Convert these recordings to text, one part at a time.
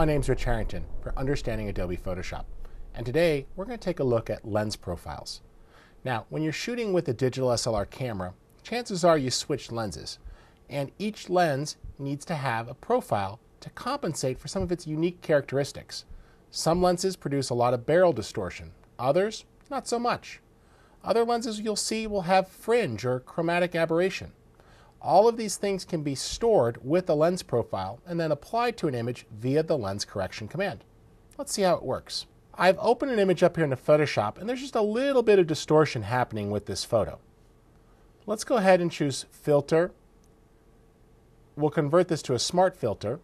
My name's Rich Harrington for Understanding Adobe Photoshop, and today we're going to take a look at lens profiles. Now, when you're shooting with a digital SLR camera, chances are you switch lenses, and each lens needs to have a profile to compensate for some of its unique characteristics. Some lenses produce a lot of barrel distortion, others not so much. Other lenses you'll see will have fringe or chromatic aberration. All of these things can be stored with the lens profile and then applied to an image via the lens correction command. Let's see how it works. I've opened an image up here into Photoshop, and there's just a little bit of distortion happening with this photo. Let's go ahead and choose Filter. We'll convert this to a Smart Filter,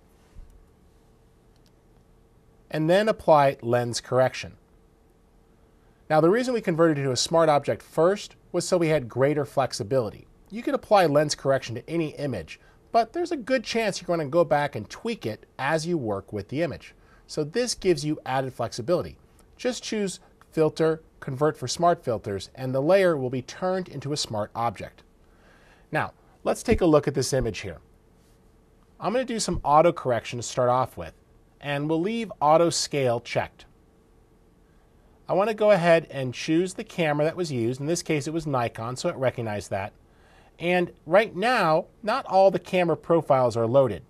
and then apply Lens Correction. Now, the reason we converted it to a Smart Object first was so we had greater flexibility. You can apply lens correction to any image, but there's a good chance you're going to go back and tweak it as you work with the image. So this gives you added flexibility. Just choose Filter, Convert for Smart Filters, and the layer will be turned into a smart object. Now, let's take a look at this image here. I'm going to do some auto correction to start off with, and we'll leave auto scale checked. I want to go ahead and choose the camera that was used. In this case, it was Nikon, so it recognized that. And right now, not all the camera profiles are loaded.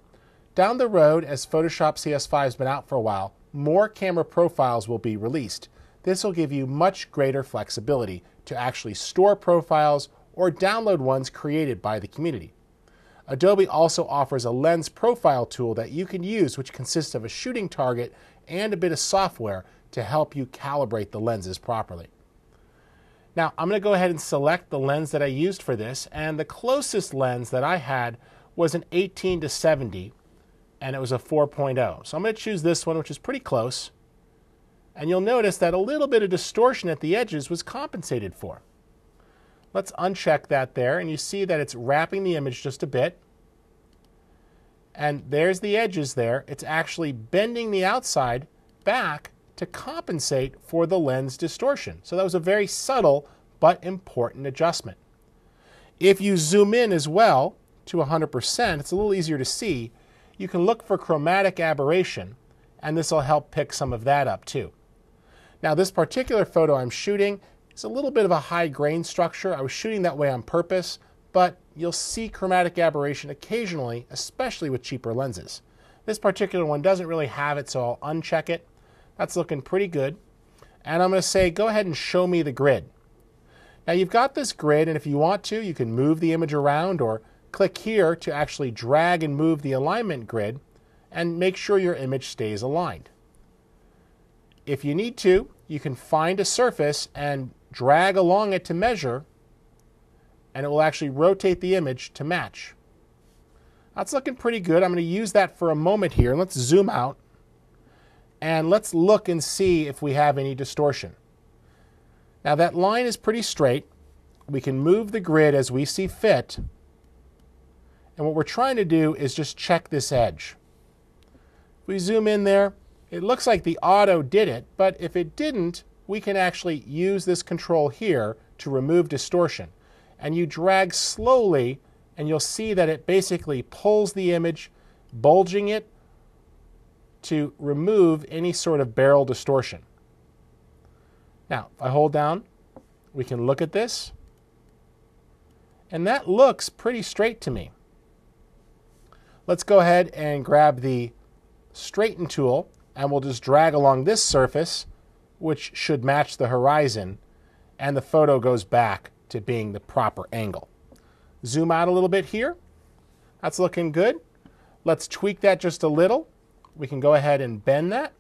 Down the road, as Photoshop CS5 has been out for a while, more camera profiles will be released. This will give you much greater flexibility to actually store profiles or download ones created by the community. Adobe also offers a lens profile tool that you can use, which consists of a shooting target and a bit of software to help you calibrate the lenses properly. Now, I'm going to go ahead and select the lens that I used for this, and the closest lens that I had was an 18-70, and it was a 4.0. So I'm going to choose this one, which is pretty close, and you'll notice that a little bit of distortion at the edges was compensated for. Let's uncheck that there, and you see that it's wrapping the image just a bit, and there's the edges there. It's actually bending the outside back to compensate for the lens distortion. So that was a very subtle but important adjustment. If you zoom in as well to 100%, it's a little easier to see. You can look for chromatic aberration, and this will help pick some of that up too. Now, this particular photo I'm shooting is a little bit of a high grain structure. I was shooting that way on purpose, but you'll see chromatic aberration occasionally, especially with cheaper lenses. This particular one doesn't really have it, so I'll uncheck it. That's looking pretty good. And I'm going to say, go ahead and show me the grid. Now, you've got this grid, and if you want to, you can move the image around or click here to actually drag and move the alignment grid and make sure your image stays aligned. If you need to, you can find a surface and drag along it to measure, and it will actually rotate the image to match. That's looking pretty good. I'm going to use that for a moment here. Let's zoom out. And let's look and see if we have any distortion. Now, that line is pretty straight. We can move the grid as we see fit. And what we're trying to do is just check this edge. If we zoom in there, it looks like the auto did it, but if it didn't, we can actually use this control here to remove distortion. And you drag slowly, and you'll see that it basically pulls the image, bulging it, to remove any sort of barrel distortion. Now, if I hold down, we can look at this, and that looks pretty straight to me. Let's go ahead and grab the straighten tool, and we'll just drag along this surface, which should match the horizon, and the photo goes back to being the proper angle. Zoom out a little bit here. That's looking good. Let's tweak that just a little. We can go ahead and bend that,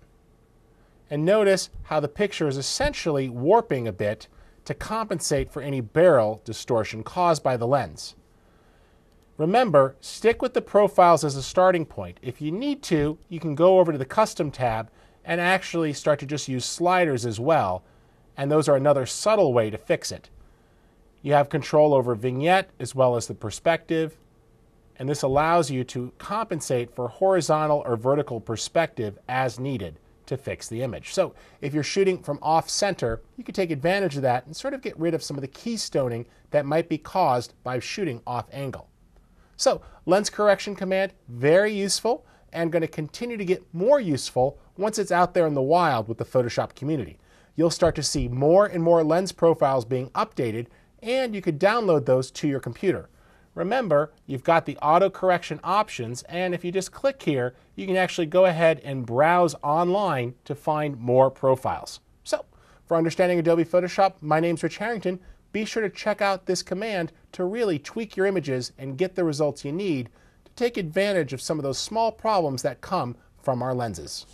and notice how the picture is essentially warping a bit to compensate for any barrel distortion caused by the lens. Remember, stick with the profiles as a starting point. If you need to, you can go over to the Custom tab and actually start to just use sliders as well, and those are another subtle way to fix it. You have control over vignette as well as the perspective, and this allows you to compensate for horizontal or vertical perspective as needed to fix the image. So if you're shooting from off center, you can take advantage of that and sort of get rid of some of the keystoning that might be caused by shooting off angle. So lens correction command, very useful. and going to continue to get more useful once it's out there in the wild with the Photoshop community. You'll start to see more and more lens profiles being updated, and you could download those to your computer. Remember, you've got the auto correction options, and if you just click here, you can actually go ahead and browse online to find more profiles. So, for understanding Adobe Photoshop, my name's Rich Harrington. Be sure to check out this command to really tweak your images and get the results you need to take advantage of some of those small problems that come from our lenses.